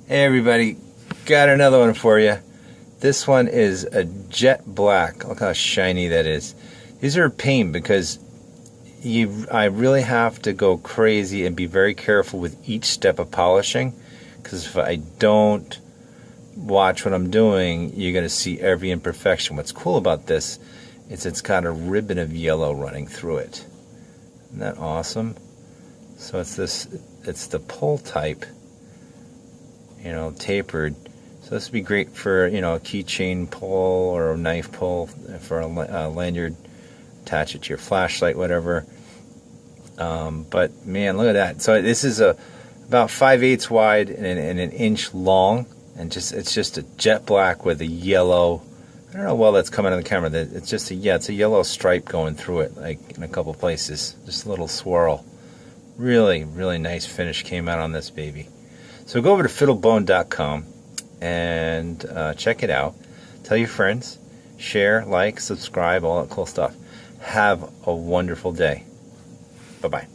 Hey everybody, got another one for you. This one is a jet black. Look how shiny that is. These are a pain because I really have to go crazy and be very careful with each step of polishing, because if I don't watch what I'm doing, you're going to see every imperfection. What's cool about this is it's got a ribbon of yellow running through it. Isn't that awesome? So it's the pull type, tapered. So this would be great for, a keychain pull or a knife pull for a lanyard. Attach it to your flashlight, whatever. But man, look at that. So this is about 5/8 wide and an inch long, and it's just a jet black with a yellow. I don't know well that's coming on the camera. It's just it's a yellow stripe going through it, like in a couple places. Just a little swirl. Really, really nice finish came out on this baby. So go over to fiddlebone.com and check it out. Tell your friends, share, like, subscribe, all that cool stuff. Have a wonderful day. Bye-bye.